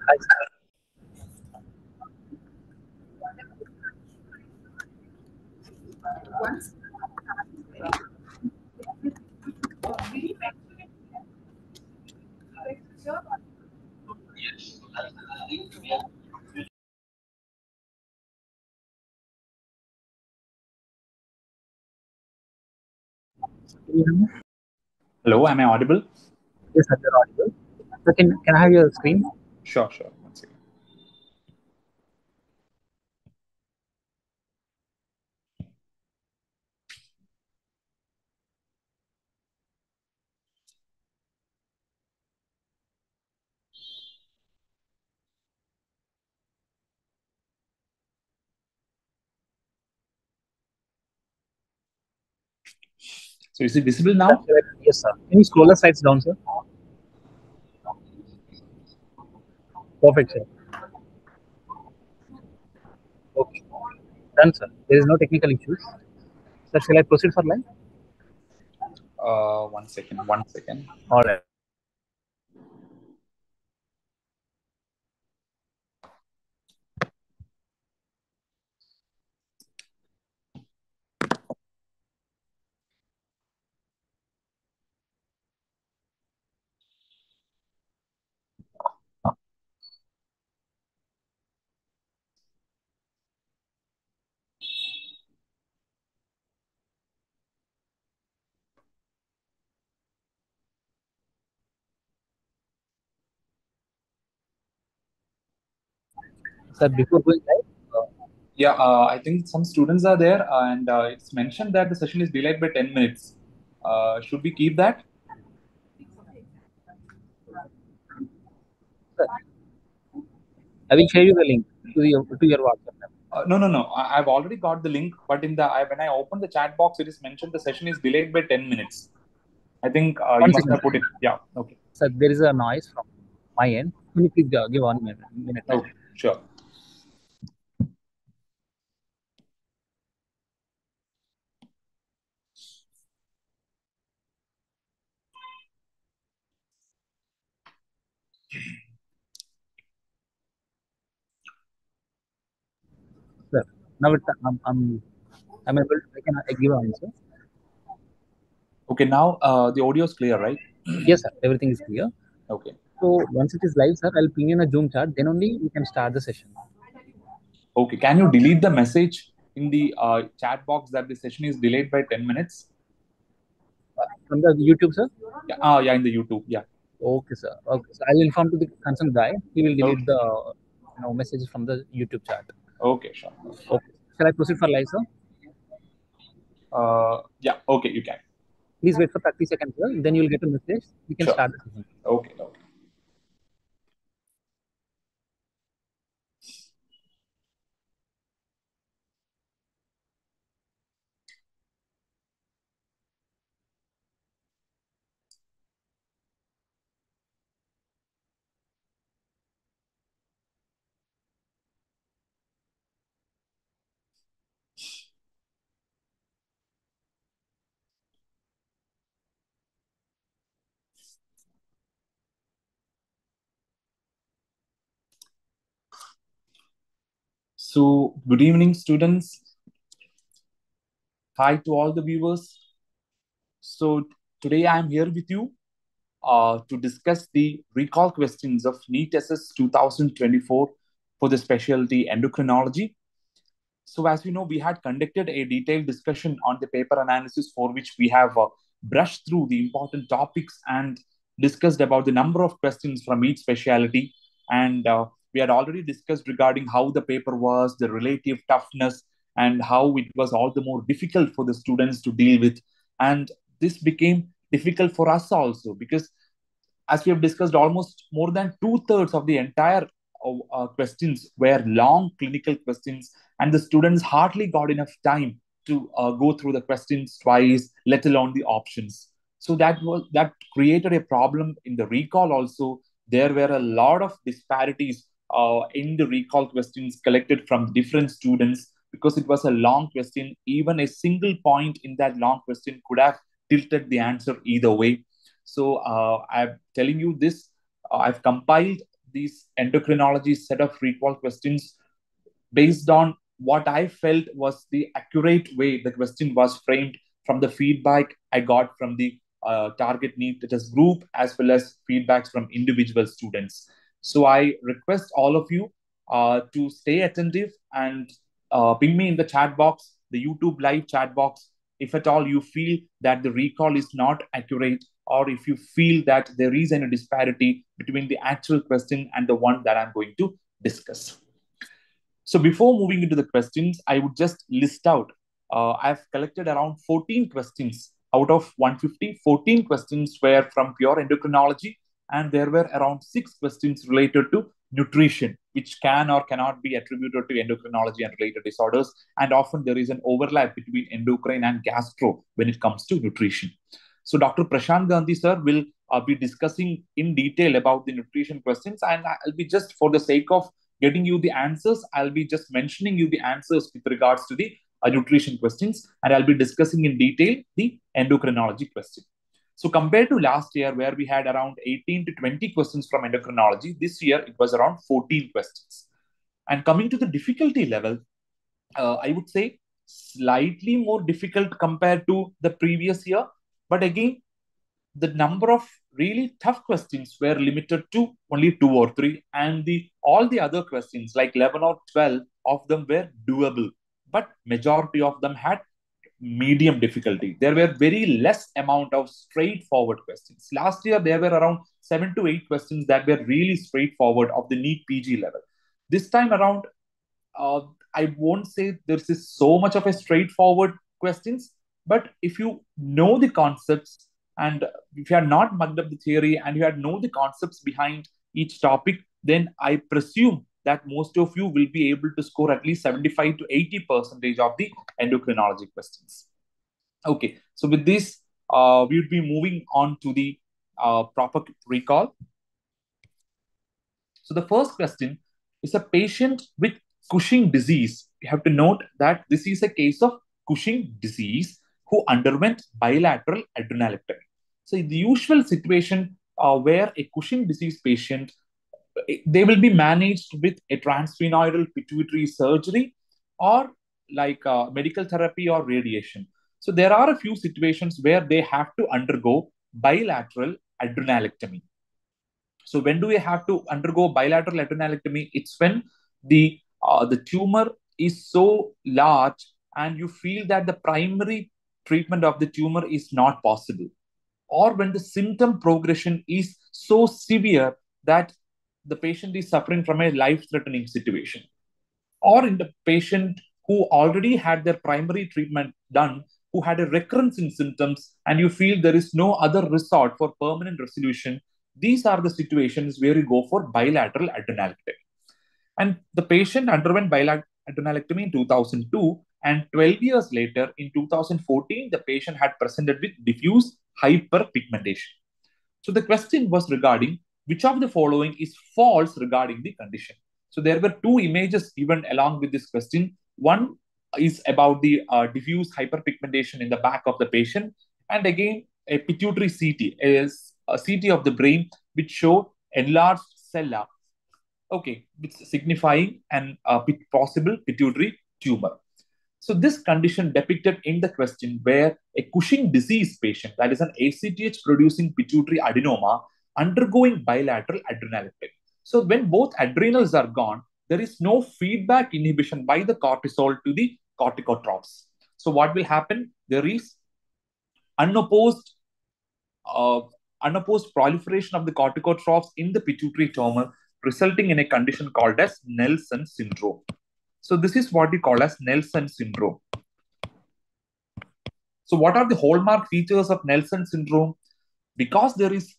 Hi, sir. Can you hear me? Hello, am I audible? Yes, sir, you're audible. So can I have your screen? Sure, sure. One second. So is it visible Sir, now? yes, sir. Can you scroll the slides down, sir? Perfect, sir. Okay. Done, sir. There is no technical issues. Sir, shall I proceed for live? One second, one second. All right. Sir, before going live, Yeah, I think some students are there, and it's mentioned that the session is delayed by 10 minutes. Should we keep that? sir, I will share you the link to your WhatsApp. No, no, no. I've already got the link, but when I open the chat box, it is mentioned the session is delayed by 10 minutes. I think you One must second, have sir. put it. Yeah, okay. Sir, there is a noise from my end. Can you please give 1 minute time? Okay, sure. Sir, now I'm able to, I give an answer. Okay, now the audio is clear, right? Yes, sir. Everything is clear. Okay. So once it is live, sir, I'll ping in a Zoom chat. Then only we can start the session. Okay, can you delete the message in the chat box that the session is delayed by 10 minutes? From the YouTube, sir? Yeah, yeah, in the YouTube. Yeah. Okay, sir. Okay, so I'll inform to the concerned guy. He will delete Okay. the messages from the YouTube chat. Okay, sure. Okay. Shall I proceed for live, sir? Yeah, okay, you can. Please wait for 30 seconds, sir. Then you'll get a message. We can Sure. start the session. Okay, okay. So, good evening, students. Hi to all the viewers. So, today I am here with you to discuss the recall questions of NEET SS 2024 for the specialty endocrinology. So, as we know, we had conducted a detailed discussion on the paper analysis for which we have brushed through the important topics and discussed about the number of questions from each specialty. And we had already discussed regarding how the paper was, the relative toughness, and how it was all the more difficult for the students to deal with. And this became difficult for us also because as we have discussed, almost more than two-thirds of the entire questions were long clinical questions, and the students hardly got enough time to go through the questions twice, let alone the options. So that created a problem in the recall. Also, there were a lot of disparities in the recall questions collected from different students because it was a long question. Even a single point in that long question could have tilted the answer either way. So I'm telling you this. I've compiled these endocrinology set of recall questions based on what I felt was the accurate way the question was framed from the feedback I got from the target NEET test group as well as feedbacks from individual students. So I request all of you to stay attentive and ping me in the chat box, the YouTube live chat box, if at all you feel that the recall is not accurate or if you feel that there is any disparity between the actual question and the one that I'm going to discuss. So before moving into the questions, I would just list out. I've collected around 14 questions out of 150. 14 questions were from pure endocrinology, and there were around 6 questions related to nutrition, which can or cannot be attributed to endocrinology and related disorders. And often there is an overlap between endocrine and gastro when it comes to nutrition. So Dr. Prashant Gandhi, sir, will be discussing in detail about the nutrition questions, and I'll be just for the sake of getting you the answers, I'll be just mentioning you the answers with regards to the nutrition questions, and I'll be discussing in detail the endocrinology question. So compared to last year, where we had around 18 to 20 questions from endocrinology, this year it was around 14 questions. And coming to the difficulty level, I would say slightly more difficult compared to the previous year. But again, the number of really tough questions were limited to only 2 or 3, and the all the other questions like 11 or 12 of them were doable, but majority of them had medium difficulty. There were very less amount of straightforward questions. Last year there were around 7 to 8 questions that were really straightforward of the NEET PG level. This time around, uh, I won't say there's so much of a straightforward questions, but if you know the concepts and if you had not mugged up the theory and you had know the concepts behind each topic, then I presume that most of you will be able to score at least 75 to 80% of the endocrinology questions. Okay, so with this, we would be moving on to the proper recall. So the first question is a patient with Cushing disease. You have to note that this is a case of Cushing disease who underwent bilateral adrenalectomy. So the usual situation where a Cushing disease patient, they will be managed with a transsphenoidal pituitary surgery or like medical therapy or radiation. So there are a few situations where they have to undergo bilateral adrenalectomy. So when do we have to undergo bilateral adrenalectomy? It's when the tumor is so large and you feel that the primary treatment of the tumor is not possible, or when the symptom progression is so severe that the patient is suffering from a life-threatening situation, or in the patient who already had their primary treatment done, who had a recurrence in symptoms, and you feel there is no other resort for permanent resolution. These are the situations where you go for bilateral adrenalectomy. And the patient underwent bilateral adrenalectomy in 2002, and 12 years later, in 2014, the patient had presented with diffuse hyperpigmentation. So the question was regarding which of the following is false regarding the condition. So there were 2 images given along with this question. One is about the diffuse hyperpigmentation in the back of the patient, and again a pituitary CT is a CT of the brain which show enlarged cella. Okay, which signifying an possible pituitary tumor. So this condition depicted in the question where a Cushing disease patient, that is an ACTH producing pituitary adenoma, undergoing bilateral adrenalectomy. So when both adrenals are gone, there is no feedback inhibition by the cortisol to the corticotropes. So what will happen? There is unopposed uh, unopposed proliferation of the corticotropes in the pituitary tumor, resulting in a condition called as Nelson syndrome. So this is what we call as Nelson syndrome. So what are the hallmark features of Nelson syndrome? Because there is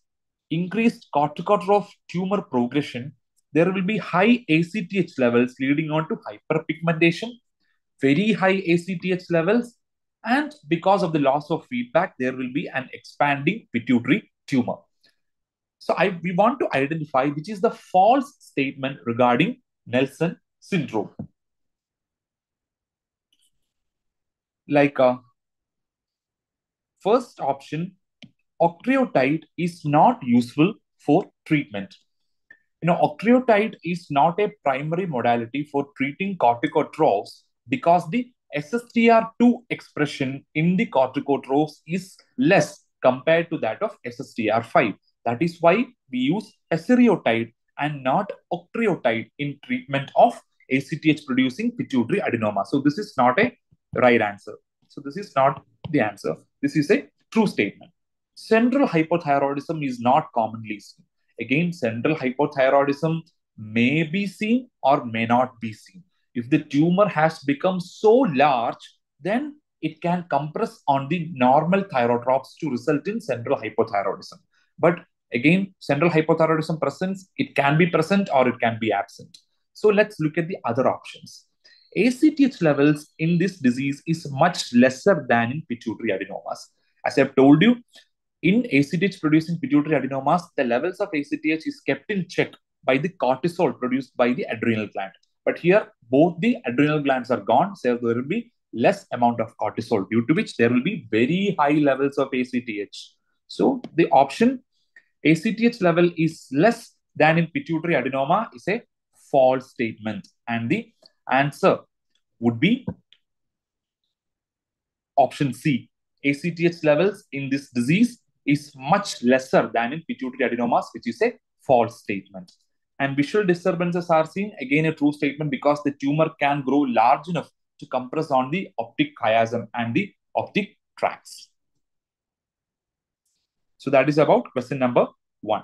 increased corticotrope tumor progression, there will be high ACTH levels leading on to hyperpigmentation, very high ACTH levels, and because of the loss of feedback, there will be an expanding pituitary tumor. So we want to identify which is the false statement regarding Nelson syndrome. Like first option, octreotide is not useful for treatment. Octreotide is not a primary modality for treating corticotrophs because the SSTR2 expression in the corticotrophs is less compared to that of SSTR5. That is why we use aspirotide and not octreotide in treatment of ACTH producing pituitary adenoma. So this is not a right answer. So this is not the answer. This is a true statement. Central hypothyroidism is not commonly seen. Again, central hypothyroidism may be seen or may not be seen. If the tumor has become so large, then it can compress on the normal thyrotropes to result in central hypothyroidism. But again, central hypothyroidism presence, it can be present or it can be absent. So let's look at the other options. ACTH levels in this disease is much lesser than in pituitary adenomas. As I've told you, in ACTH producing pituitary adenomas, the levels of ACTH is kept in check by the cortisol produced by the adrenal gland. But here, both the adrenal glands are gone, so there will be less amount of cortisol, due to which there will be very high levels of ACTH. So the option ACTH level is less than in pituitary adenoma is a false statement. And the answer would be option C. ACTH levels in this disease is much lesser than in pituitary adenomas, which is a false statement. And visual disturbances are seen, again a true statement, because the tumor can grow large enough to compress on the optic chiasm and the optic tracts. So that is about question number 1.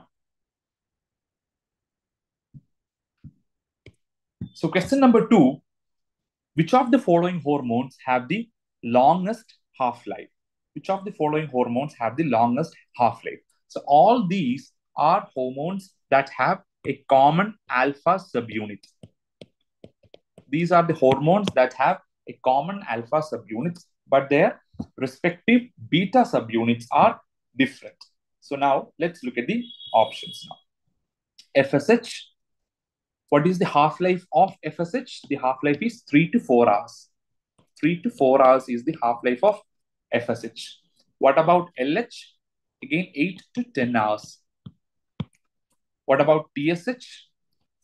So question number 2, which of the following hormones have the longest half-life? Which of the following hormones have the longest half-life? So all these are hormones that have a common alpha subunit. These are the hormones that have a common alpha subunit, but their respective beta subunits are different. So now let's look at the options now. FSH. What is the half-life of FSH? The half-life is 3 to 4 hours. 3 to 4 hours is the half-life of FSH. What about LH? Again, 8 to 10 hours. What about TSH?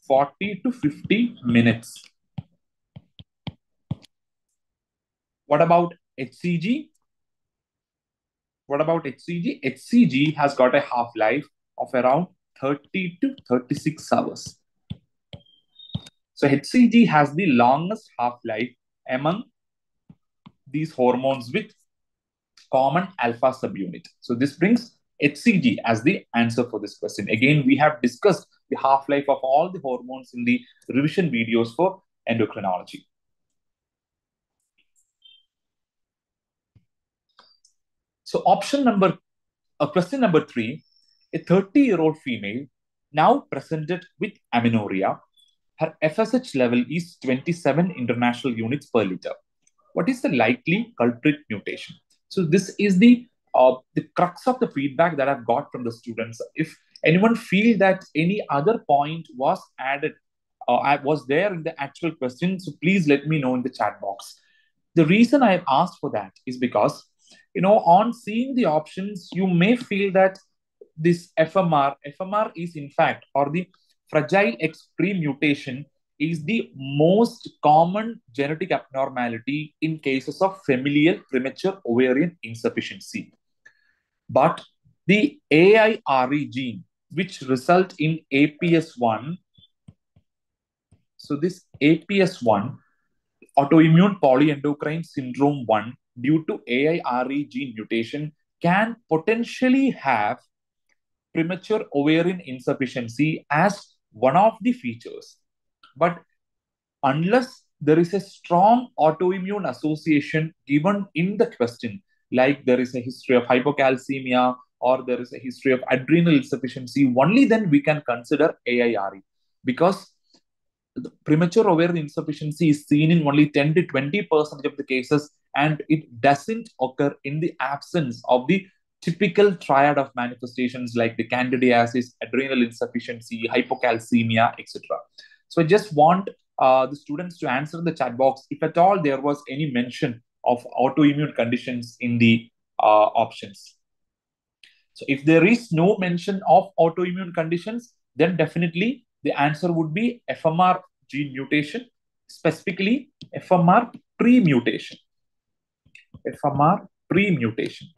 40 to 50 minutes. What about HCG? What about HCG? HCG has got a half-life of around 30 to 36 hours. So HCG has the longest half-life among these hormones with common alpha subunit. So this brings HCG as the answer for this question. Again, we have discussed the half-life of all the hormones in the revision videos for endocrinology. So question number 3, a 30-year-old female now presented with amenorrhea. Her FSH level is 27 international units per liter. What is the likely culprit mutation? So this is the crux of the feedback that I've got from the students. If anyone feel that any other point was added, was there in the actual question, so please let me know in the chat box. The reason I have asked for that is because, on seeing the options, you may feel that this FMR is in fact, or the Fragile X pre-mutation is the most common genetic abnormality in cases of familial premature ovarian insufficiency. But the AIRE gene, which result in APS1, so this APS1, autoimmune polyendocrine syndrome 1, due to AIRE gene mutation, can potentially have premature ovarian insufficiency as one of the features. But unless there is a strong autoimmune association given in the question, like there is a history of hypocalcemia or there is a history of adrenal insufficiency, only then we can consider AIRE. Because premature ovarian insufficiency is seen in only 10 to 20% of the cases, and it doesn't occur in the absence of the typical triad of manifestations like the candidiasis, adrenal insufficiency, hypocalcemia, etc. So I just want the students to answer in the chat box if at all there was any mention of autoimmune conditions in the options. So if there is no mention of autoimmune conditions, then definitely The answer would be FMR gene mutation, specifically FMR pre-mutation. FMR pre-mutation.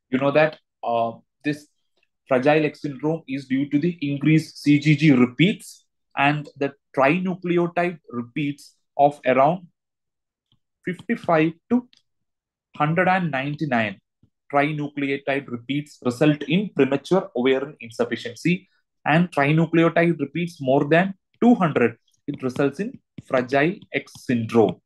You know that this Fragile X syndrome is due to the increased CGG repeats and the trinucleotide repeats of around 55 to 199 trinucleotide repeats result in premature ovarian insufficiency, and trinucleotide repeats more than 200, it results in Fragile X syndrome.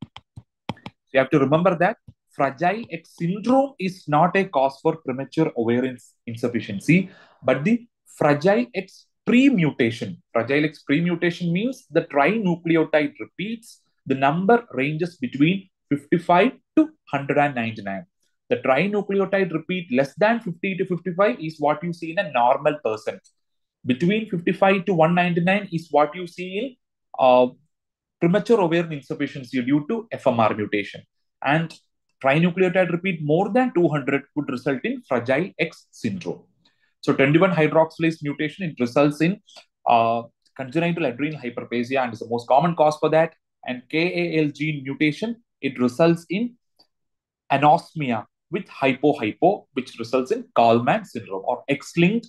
You have to remember that Fragile X syndrome is not a cause for premature ovarian insufficiency, but the Fragile X pre-mutation. Fragile X pre-mutation means the trinucleotide repeats, the number ranges between 55 to 199. The trinucleotide repeat less than 50 to 55 is what you see in a normal person. Between 55 to 199 is what you see in premature ovarian insufficiency due to FMR mutation. And trinucleotide repeat more than 200 would result in Fragile X syndrome. So 21 hydroxylase mutation, it results in congenital adrenal hyperplasia and is the most common cause for that. And KAL gene mutation, it results in anosmia with hypo, which results in Kallman syndrome or X-linked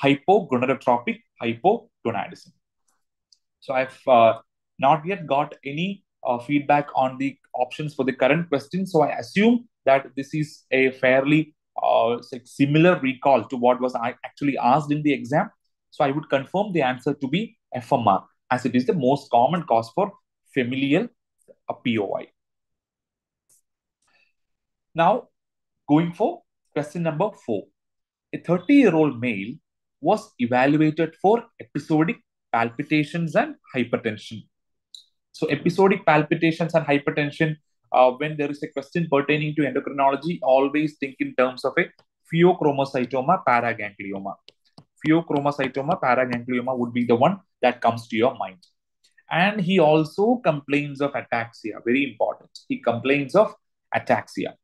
hypogonadotropic hypogonadism. So I've not yet got any feedback on the options for the current question. So I assume that this is a fairly similar recall to what was actually asked in the exam. So I would confirm the answer to be FMR, as it is the most common cause for familial POI. Now, going for question number 4. A 30-year-old male was evaluated for episodic palpitations and hypertension. So episodic palpitations and hypertension, when there is a question pertaining to endocrinology, always think in terms of a pheochromocytoma paraganglioma. Pheochromocytoma paraganglioma would be the one that comes to your mind. And he also complains of ataxia, very important. He complains of ataxia.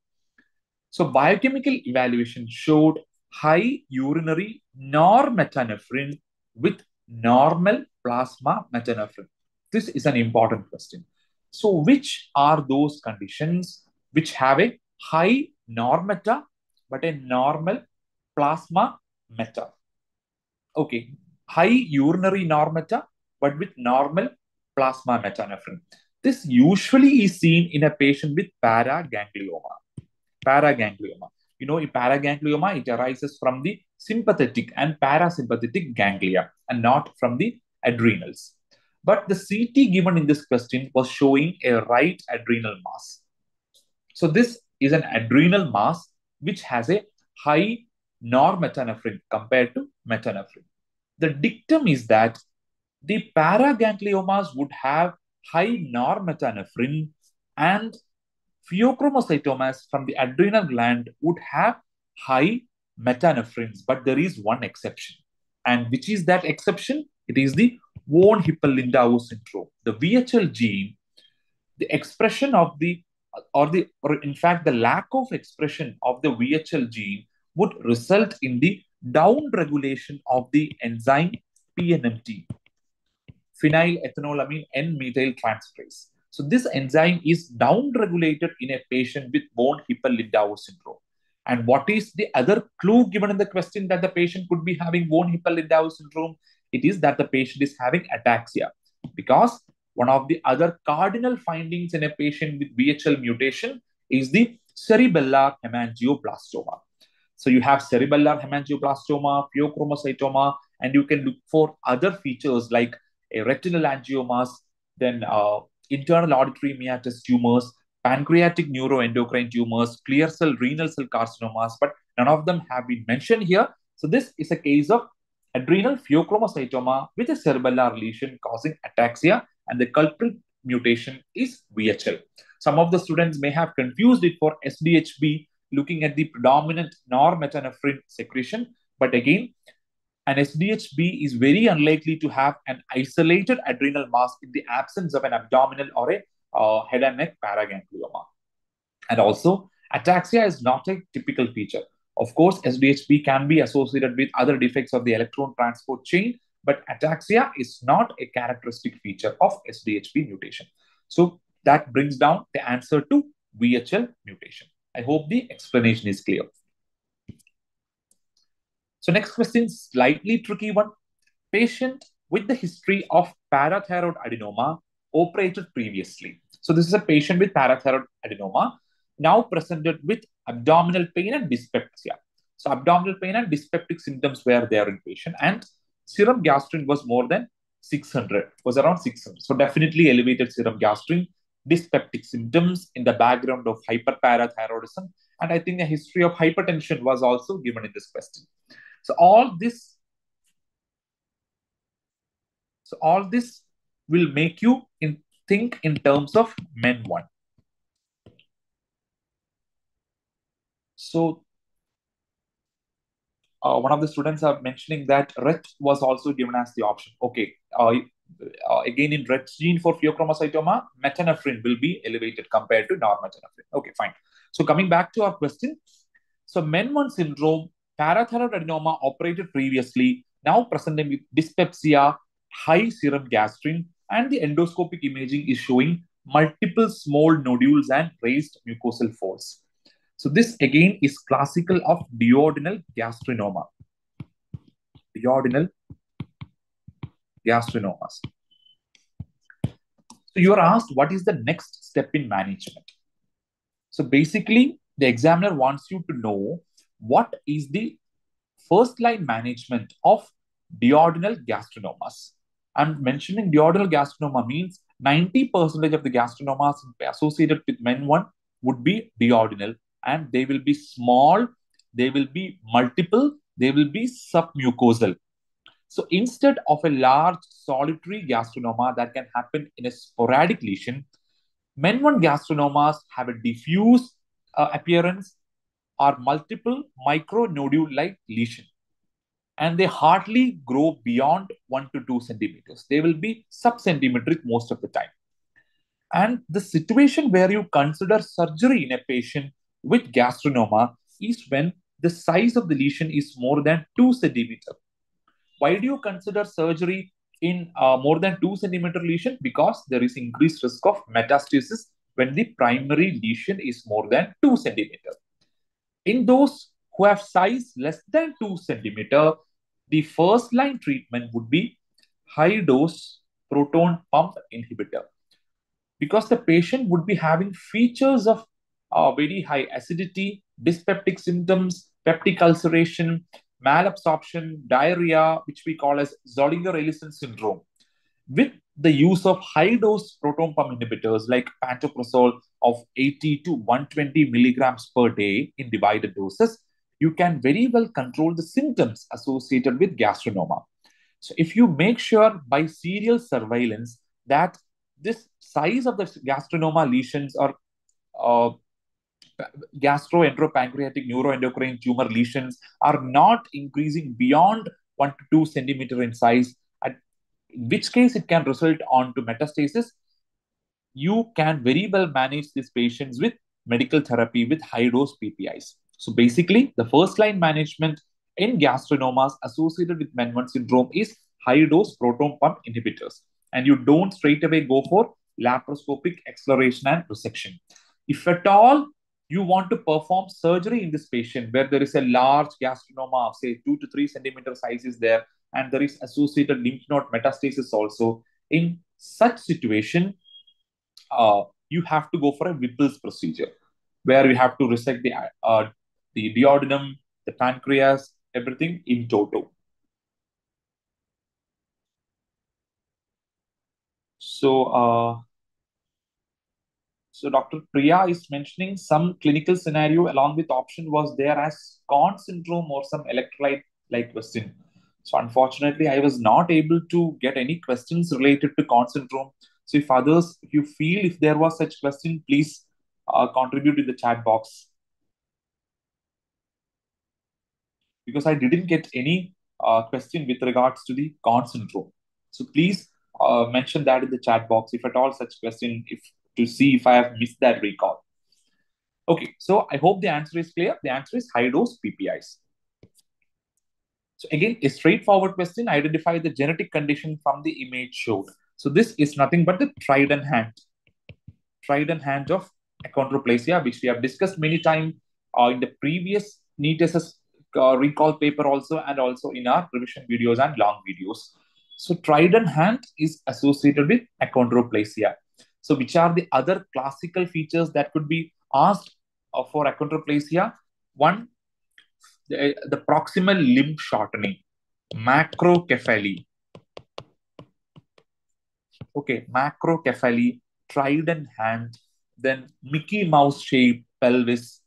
So biochemical evaluation showed high urinary normetanephrine with normal plasma metanephrine. This is an important question. So which are those conditions which have a high normeta but a normal plasma meta? Okay, high urinary normeta but with normal plasma metanephrine. This usually is seen in a patient with paraganglioma. Paraganglioma. You know, in paraganglioma, it arises from the sympathetic and parasympathetic ganglia and not from the adrenals. But the CT given in this question was showing a right adrenal mass. So this is an adrenal mass which has a high normetanephrine compared to metanephrine. The dictum is that the paragangliomas would have high normetanephrine and pheochromocytomas from the adrenal gland would have high metanephrines, but there is one exception. And which is that exception? It is the von Hippel-Lindau syndrome. The VHL gene, the expression of the, or in fact, the lack of expression of the VHL gene would result in the down-regulation of the enzyme PNMT, phenylethylamine N-methyl transferase. So this enzyme is down-regulated in a patient with von Hippel-Lindau syndrome. And what is the other clue given in the question that the patient could be having von Hippel-Lindau syndrome? It is that the patient is having ataxia, because one of the other cardinal findings in a patient with VHL mutation is the cerebellar hemangioblastoma. So you have cerebellar hemangioblastoma, pheochromocytoma, and you can look for other features like a retinal angiomas, then internal auditory meatus tumors, pancreatic neuroendocrine tumors, clear cell renal cell carcinomas, but none of them have been mentioned here. So this is a case of adrenal pheochromocytoma with a cerebellar lesion causing ataxia, and the culprit mutation is VHL. Some of the students may have confused it for SDHB, looking at the predominant normetanephrine secretion, but again, an SDHB is very unlikely to have an isolated adrenal mass in the absence of an abdominal or a head and neck paraganglioma. And also, ataxia is not a typical feature. Of course, SDHB can be associated with other defects of the electron transport chain, but ataxia is not a characteristic feature of SDHB mutation. So that brings down the answer to VHL mutation. I hope the explanation is clear. So next question, slightly tricky one. Patient with the history of parathyroid adenoma operated previously. So this is a patient with parathyroid adenoma now presented with abdominal pain and dyspepsia. So abdominal pain and dyspeptic symptoms were there in patient, and serum gastrin was more than 600, was around 600. So definitely elevated serum gastrin, dyspeptic symptoms in the background of hyperparathyroidism, and I think a history of hypertension was also given in this question. So all this will make you think in terms of men one. So one of the students are mentioning that RET was also given as the option. Okay. Again, in RET gene for pheochromocytoma, metanephrine will be elevated compared to normetanephrine. Okay, fine. So coming back to our question. So MEN1 syndrome, parathyroid adenoma operated previously, now presenting with dyspepsia, high serum gastrin, and the endoscopic imaging is showing multiple small nodules and raised mucosal folds. So this again is classical of duodenal gastrinoma. Duodenal gastrinomas. So you are asked, what is the next step in management? So basically, the examiner wants you to know what is the first line management of duodenal gastrinomas. I'm mentioning duodenal gastrinoma means 90% of the gastrinomas associated with MEN1 would be duodenal, and they will be small, they will be multiple, they will be submucosal. So instead of a large solitary gastrinoma that can happen in a sporadic lesion, MEN1 gastrinomas have a diffuse appearance or multiple micronodule-like lesion, and they hardly grow beyond 1 to 2 centimeters. They will be sub-centimetric most of the time. And the situation where you consider surgery in a patient with gastrinoma is when the size of the lesion is more than 2 centimeters. Why do you consider surgery in more than 2 centimeter lesion? Because there is increased risk of metastasis when the primary lesion is more than 2 centimeter. In those who have size less than 2 centimeter, the first line treatment would be high dose proton pump inhibitor, because the patient would be having features of very high acidity, dyspeptic symptoms, peptic ulceration, malabsorption, diarrhea, which we call as Zollinger-Ellison syndrome. With the use of high-dose proton pump inhibitors like pantoprazole of 80 to 120 milligrams per day in divided doses, you can very well control the symptoms associated with gastrinoma. So if you make sure by serial surveillance that this size of the gastrinoma lesions or uh, gastroenteropancreatic neuroendocrine tumor lesions are not increasing beyond 1 to 2 centimeter in size, in which case it can result on to metastasis, you can very well manage these patients with medical therapy with high dose PPIs. So basically, the first line management in gastrinomas associated with MEN1 syndrome is high dose proton pump inhibitors. And you don't straight away go for laparoscopic acceleration and resection. If at all you want to perform surgery in this patient where there is a large gastrinoma of say 2 to 3 centimeter size is there, and there is associated lymph node metastasis also, in such situation, you have to go for a Whipple's procedure where you have to resect the duodenum, the pancreas, everything in toto. So Dr. Priya is mentioning some clinical scenario along with option was there as Conn syndrome or some electrolyte-like question. So unfortunately, I was not able to get any questions related to Conn syndrome. So if you feel if there was such question, please contribute in the chat box. Because I didn't get any question with regards to the Conn syndrome. So please mention that in the chat box if at all such question, if to see if I have missed that recall. Okay, so I hope the answer is clear. The answer is high dose PPIs. So again, a straightforward question, identify the genetic condition from the image showed. So this is nothing but the trident hand of achondroplasia, which we have discussed many times in the previous NEET SS recall paper also, and also in our revision videos and long videos. So trident hand is associated with achondroplasia. So which are the other classical features that could be asked for achondroplasia? One, the proximal limb shortening, macrocephaly. Okay, macrocephaly, trident hand, then Mickey Mouse shape pelvis.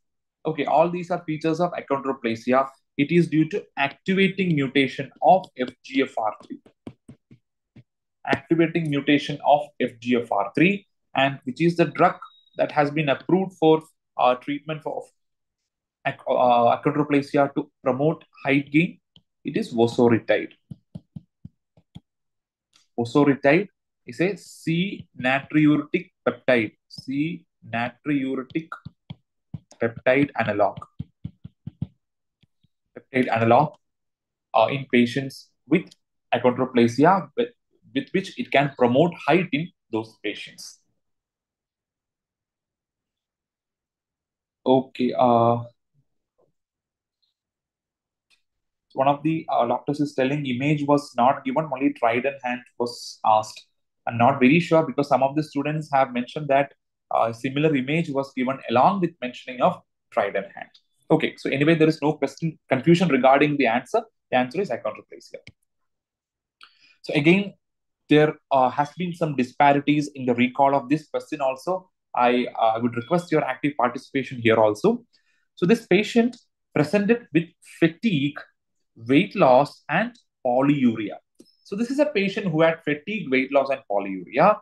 Okay, all these are features of achondroplasia. It is due to activating mutation of FGFR3. Activating mutation of FGFR3, and which is the drug that has been approved for treatment of achondroplasia to promote height gain. It is vosoritide. Vosoritide is a C-natriuretic peptide. C-natriuretic peptide analog. Peptide analog in patients with achondroplasia, with which it can promote height in those patients. Okay. One of the doctors is telling image was not given, only trident hand was asked. I'm not very sure because some of the students have mentioned that similar image was given along with mentioning of trident hand. Okay, so anyway, there is no confusion regarding the answer. The answer is achondroplasia. So again, there has been some disparities in the recall of this question also. I would request your active participation here also. So this patient presented with fatigue, weight loss, and polyuria. So this is a patient who had fatigue, weight loss, and polyuria.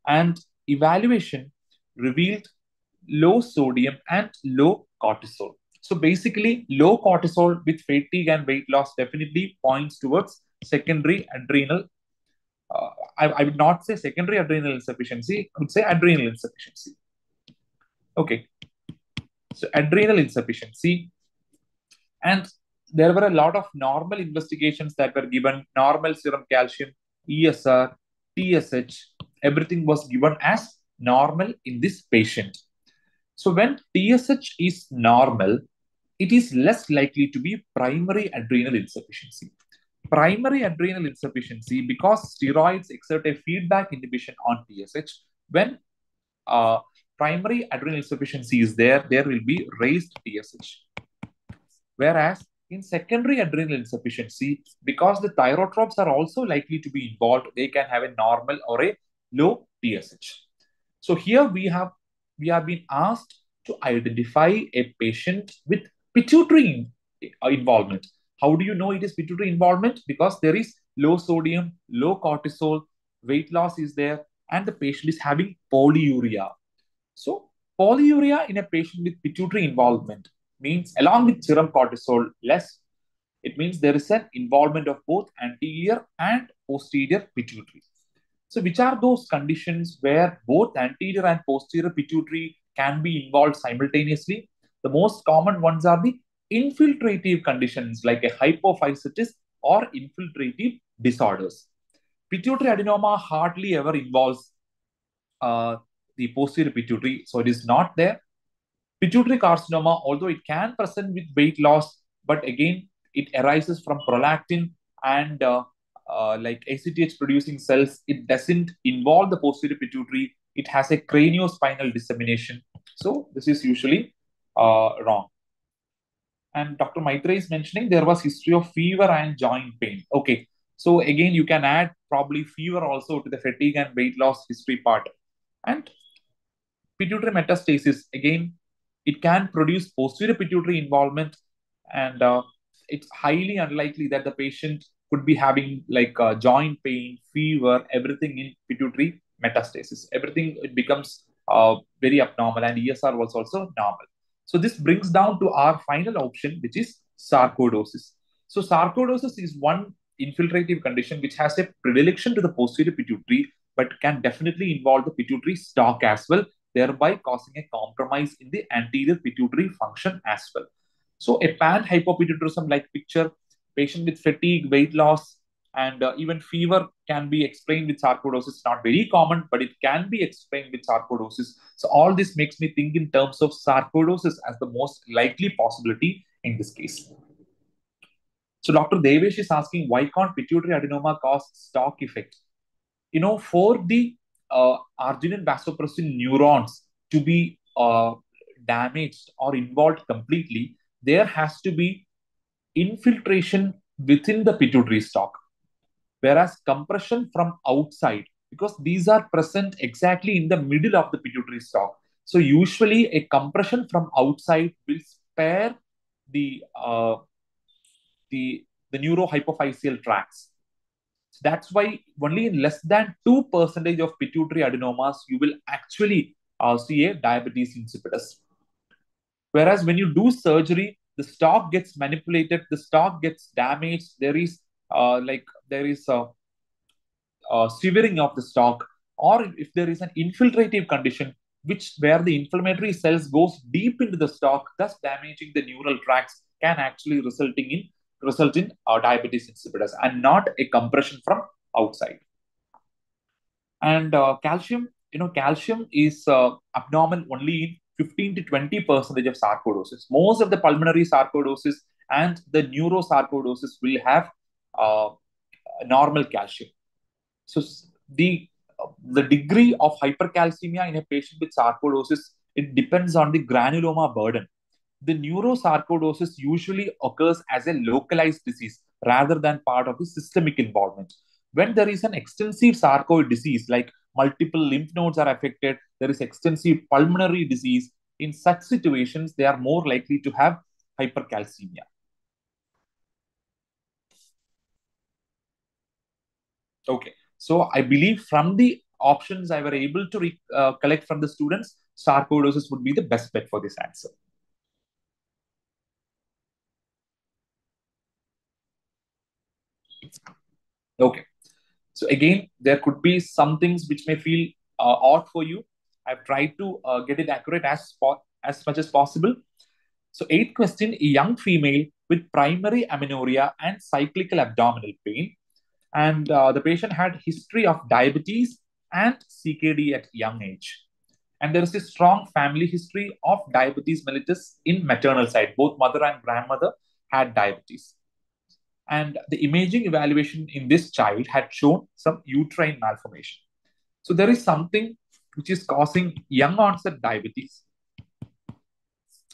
And evaluation revealed low sodium and low cortisol. So basically, low cortisol with fatigue and weight loss definitely points towards secondary adrenal. I would not say secondary adrenal insufficiency, I would say adrenal insufficiency. Okay. So adrenal insufficiency. And there were a lot of normal investigations that were given, normal serum calcium, ESR, TSH, everything was given as normal in this patient. So when TSH is normal, it is less likely to be primary adrenal insufficiency. Primary adrenal insufficiency, because steroids exert a feedback inhibition on TSH, when primary adrenal insufficiency is there, there will be raised TSH. Whereas in secondary adrenal insufficiency, because the thyrotropes are also likely to be involved, they can have a normal or a low TSH. So here we have been asked to identify a patient with pituitary involvement. How do you know it is pituitary involvement? Because there is low sodium, low cortisol, weight loss is there, and the patient is having polyuria. So polyuria in a patient with pituitary involvement means, along with serum cortisol less, it means there is an involvement of both anterior and posterior pituitary. So which are those conditions where both anterior and posterior pituitary can be involved simultaneously? The most common ones are the infiltrative conditions like a hypophysetis or infiltrative disorders. Pituitary adenoma hardly ever involves the posterior pituitary, so it is not there. Pituitary carcinoma, although it can present with weight loss, but again, it arises from prolactin and like ACTH producing cells. It doesn't involve the posterior pituitary. It has a craniospinal dissemination. So this is usually wrong. And Dr. Maitreya is mentioning there was history of fever and joint pain. Okay. So again, you can add probably fever also to the fatigue and weight loss history part. And pituitary metastasis, again, it can produce posterior pituitary involvement, and it's highly unlikely that the patient could be having like joint pain, fever, everything in pituitary metastasis. Everything, it becomes very abnormal, and ESR was also normal. So this brings down to our final option, which is sarcoidosis. So sarcoidosis is one infiltrative condition which has a predilection to the posterior pituitary, but can definitely involve the pituitary stalk as well, thereby causing a compromise in the anterior pituitary function as well. So a pan-hypopituitarism like picture, patient with fatigue, weight loss, and even fever can be explained with sarcoidosis. Not very common, but it can be explained with sarcoidosis. So all this makes me think in terms of sarcoidosis as the most likely possibility in this case. So Dr. Devesh is asking, why can't pituitary adenoma cause stalk effect? For the arginine vasopressin neurons to be damaged or involved completely, there has to be infiltration within the pituitary stalk, whereas compression from outside, because these are present exactly in the middle of the pituitary stalk. So usually a compression from outside will spare the uh, the neurohypophyseal tracts. So that's why only in less than 2% of pituitary adenomas you will actually see a diabetes insipidus. Whereas when you do surgery, the stalk gets manipulated, the stalk gets damaged. There is severing of the stalk, or if there is an infiltrative condition, which where the inflammatory cells goes deep into the stalk, thus damaging the neural tracts, can actually result in diabetes insipidus and not a compression from outside. And calcium is abnormal only in 15 to 20% of sarcoidosis. Most of the pulmonary sarcoidosis and the neurosarcoidosis will have uh, normal calcium. So the degree of hypercalcemia in a patient with sarcoidosis, it depends on the granuloma burden. The neurosarcoidosis usually occurs as a localized disease rather than part of the systemic involvement. When there is an extensive sarcoid disease, like multiple lymph nodes are affected, there is extensive pulmonary disease, in such situations, they are more likely to have hypercalcemia. Okay, so I believe from the options I were able to collect from the students, sarcoidosis would be the best bet for this answer. Okay, so again, there could be some things which may feel odd for you. I've tried to get it accurate as much as possible. So, eighth question: a young female with primary amenorrhea and cyclical abdominal pain, and the patient had history of diabetes and CKD at young age. And there is a strong family history of diabetes mellitus in maternal side. Both mother and grandmother had diabetes. And the imaging evaluation in this child had shown some uterine malformation. So there is something which is causing young onset diabetes.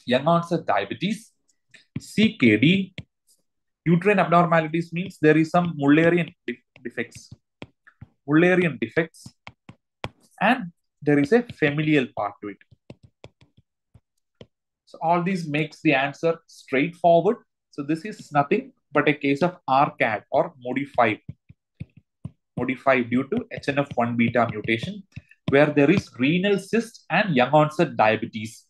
Young onset diabetes, CKD, uterine abnormalities means there is some Mullerian defects. Mullerian defects, and there is a familial part to it. So all these makes the answer straightforward. So this is nothing but a case of RCAD or modified due to HNF1 beta mutation, where there is renal cyst and young onset diabetes.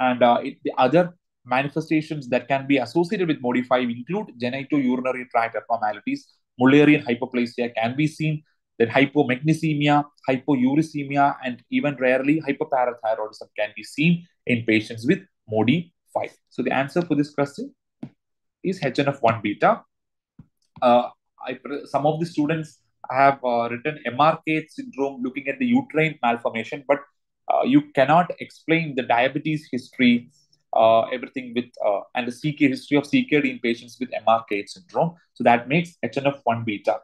And the other manifestations that can be associated with modify include genitourinary tract abnormalities, Mullerian hyperplasia can be seen, then hypomagnesemia, hypouricemia, and even rarely hypoparathyroidism can be seen in patients with MODY5. So the answer for this question is HNF1 beta. Some of the students have written MRK syndrome looking at the uterine malformation, but you cannot explain the diabetes history, everything with and the CK history of CKD in patients with MRK syndrome. So that makes HNF1 beta.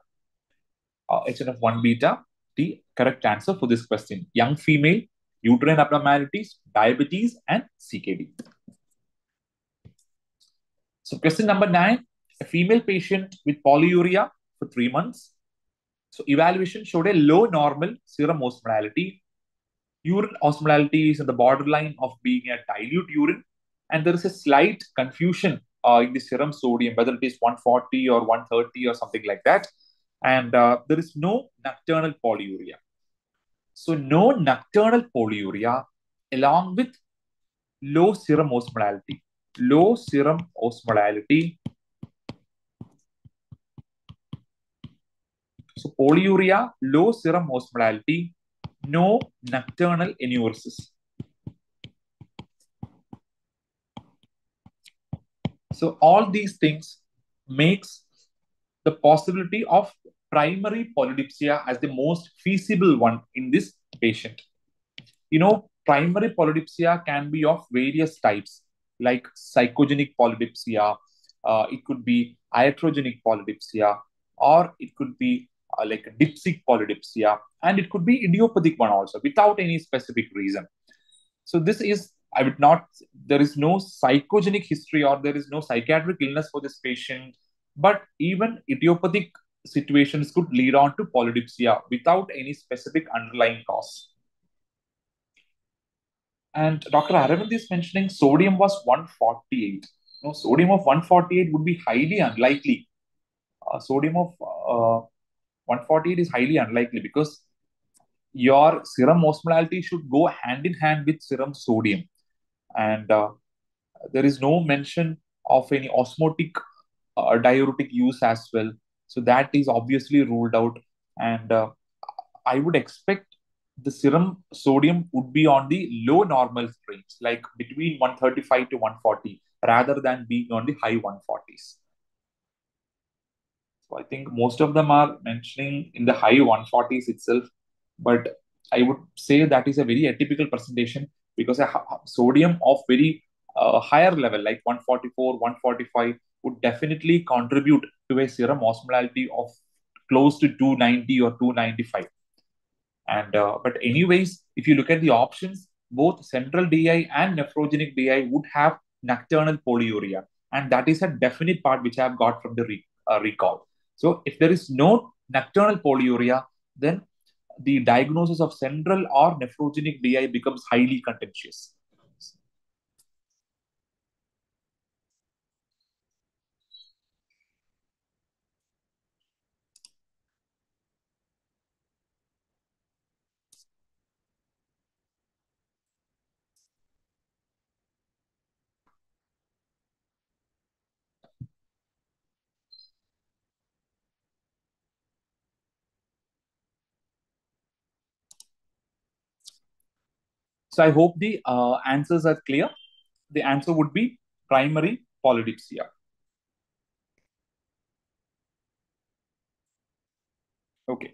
HNF1 beta the correct answer for this question. Young female, uterine abnormalities, diabetes, and CKD. So question number 9, a female patient with polyuria for 3 months. So evaluation showed a low normal serum osmolality. Urine osmolality is on the borderline of being a dilute urine. And there is a slight confusion in the serum sodium, whether it is 140 or 130 or something like that. And there is no nocturnal polyuria. So no nocturnal polyuria along with low serum osmolality. Low serum osmolality. So polyuria, low serum osmolality, no nocturnal enuresis. So all these things makes the possibility of primary polydipsia as the most feasible one in this patient. Primary polydipsia can be of various types, like psychogenic polydipsia, it could be iatrogenic polydipsia, or it could be like dipsic polydipsia, and it could be idiopathic one also without any specific reason. So this is, I would not, there is no psychogenic history or there is no psychiatric illness for this patient, but even idiopathic situations could lead on to polydipsia without any specific underlying cause. And Dr. Aravind is mentioning sodium was 148. No, sodium of 148 would be highly unlikely. Sodium of 148 is highly unlikely because your serum osmolality should go hand in hand with serum sodium. And there is no mention of any osmotic diuretic use as well. So that is obviously ruled out. And I would expect the serum sodium would be on the low normal range, like between 135 to 140, rather than being on the high 140s. So I think most of them are mentioning in the high 140s itself, but I would say that is a very atypical presentation because a sodium of very higher level, like 144, 145, would definitely contribute to a serum osmolality of close to 290 or 295. And but anyways, if you look at the options, both central DI and nephrogenic DI would have nocturnal polyuria, and that is a definite part which I have got from the recall. So if there is no nocturnal polyuria, then the diagnosis of central or nephrogenic DI becomes highly contentious. So I hope the answers are clear. The answer would be primary polydipsia. Okay.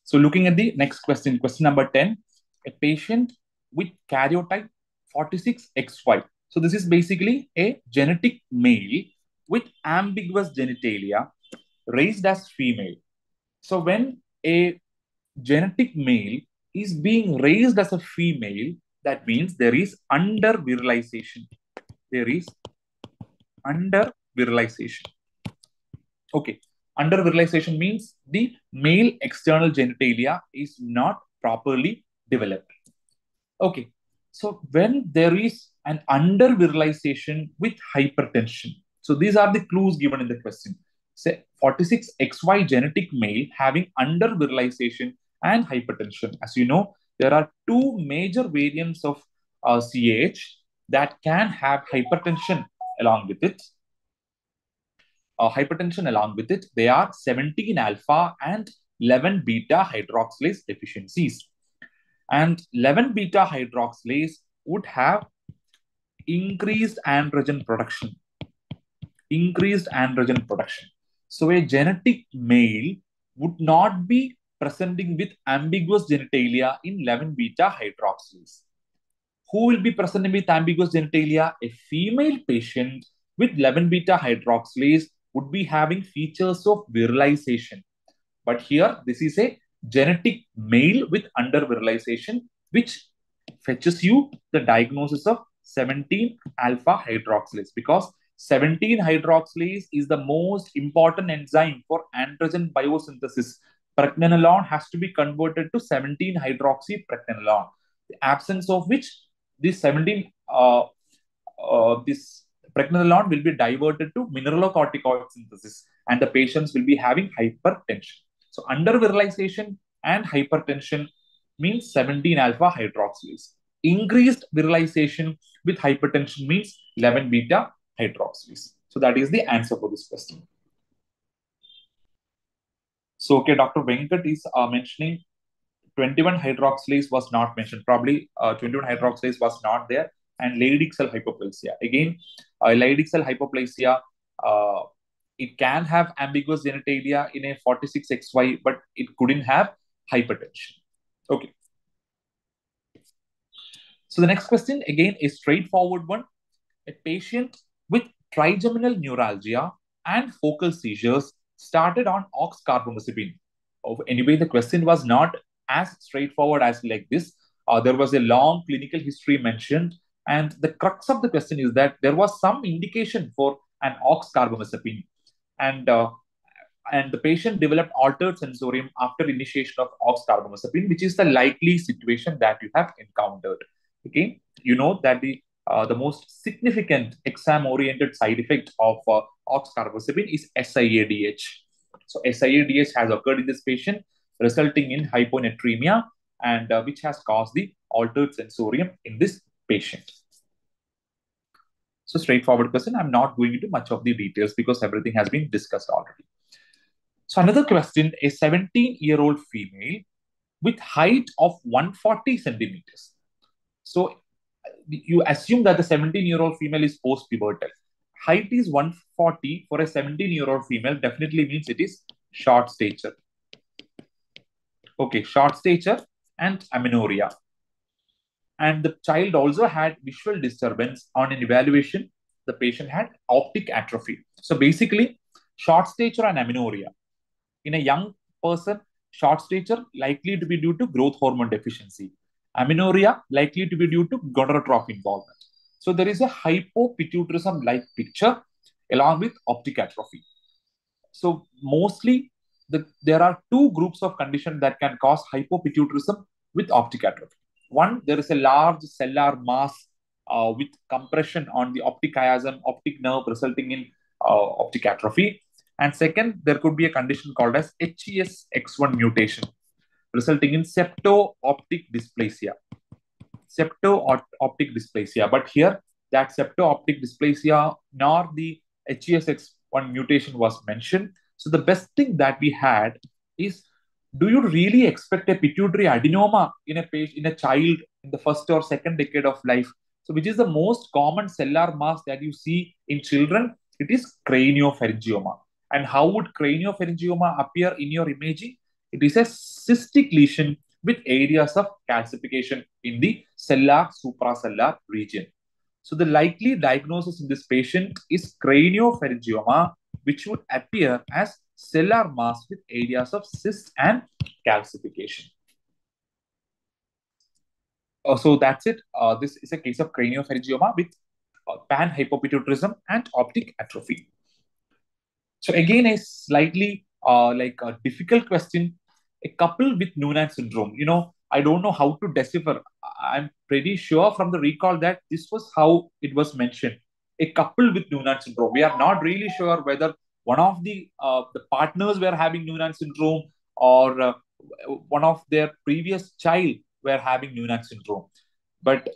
So looking at the next question, question number 10, a patient with karyotype 46XY. So this is basically a genetic male with ambiguous genitalia raised as female. So when a genetic male is being raised as a female, that means there is under virilization. There is under virilization. Okay. Under virilization means the male external genitalia is not properly developed. Okay. So when there is an under virilization with hypertension, so these are the clues given in the question. Say 46XY genetic male having under virilization and hypertension. As you know, there are two major variants of CAH that can have hypertension along with it. Hypertension along with it, they are 17 alpha and 11 beta hydroxylase deficiencies. And 11 beta hydroxylase would have increased androgen production. Increased androgen production. So a genetic male would not be presenting with ambiguous genitalia in 11 beta hydroxylase. Who will be presenting with ambiguous genitalia? A female patient with 11 beta hydroxylase would be having features of virilization. But here, this is a genetic male with under virilization, which fetches you the diagnosis of 17 alpha hydroxylase, because 17 hydroxylase is the most important enzyme for androgen biosynthesis. Pregnenolone has to be converted to 17 hydroxypregnenolone, the absence of which this 17 this pregnenolone will be diverted to mineralocorticoid synthesis, and the patients will be having hypertension. So under virilization and hypertension means 17 alpha hydroxylase. Increased virilization with hypertension means 11 beta hydroxylase. So that is the answer for this question. So, okay, Dr. Venkat is mentioning 21 hydroxylase was not mentioned. Probably 21 hydroxylase was not there. and Leydig cell hypoplasia. Again, Leydig cell hypoplasia, uh, it can have ambiguous genitalia in a 46XY, but it couldn't have hypertension. Okay. So the next question, again, a straightforward one. A patient with trigeminal neuralgia and focal seizures started on oxcarbamazepine. Oh, anyway, the question was not as straightforward as like this. There was a long clinical history mentioned, and the crux of the question is that there was some indication for an oxcarbamazepine, and the patient developed altered sensorium after initiation of oxcarbamazepine, which is the likely situation that you have encountered. Okay, you know that the most significant exam-oriented side effect of oxcarbazepine is SIADH. So SIADH has occurred in this patient, resulting in hyponatremia, and which has caused the altered sensorium in this patient. So straightforward question. I'm not going into much of the details because everything has been discussed already. So another question, a 17-year-old female with height of 140 centimeters. So you assume that the 17-year-old female is post-pubertal. Height is 140 for a 17-year-old female definitely means it is short stature. Okay, short stature and amenorrhea. And the child also had visual disturbance on an evaluation. The patient had optic atrophy. So basically, short stature and amenorrhea. In a young person, short stature likely to be due to growth hormone deficiency. Amenorrhea likely to be due to gonadotroph involvement. So there is a hypopituitarism-like picture along with optic atrophy. So mostly there are two groups of conditions that can cause hypopituitarism with optic atrophy. One, there is a large cellular mass with compression on the optic chiasm, optic nerve, resulting in optic atrophy. And second, there could be a condition called as HESX1 mutation, resulting in septo-optic dysplasia. Septo-optic dysplasia. But here, that septo-optic dysplasia nor the HESX1 mutation was mentioned. So the best thing that we had is, do you really expect a pituitary adenoma in a patient, in a child in the first or second decade of life? So which is the most common cellular mass that you see in children? It is craniopharyngioma. And how would craniopharyngioma appear in your imaging? It is a cystic lesion with areas of calcification in the cellular supracellular region. So the likely diagnosis in this patient is craniopharyngioma, which would appear as cellular mass with areas of cyst and calcification. So that's it. This is a case of craniopharyngioma with panhypopituitarism and optic atrophy. So again, a slightly like a difficult question. A couple with Noonan syndrome. You know, I don't know how to decipher. I'm pretty sure from the recall that this was how it was mentioned. A couple with Noonan syndrome. We are not really sure whether one of the partners were having Noonan syndrome or one of their previous child were having Noonan syndrome. But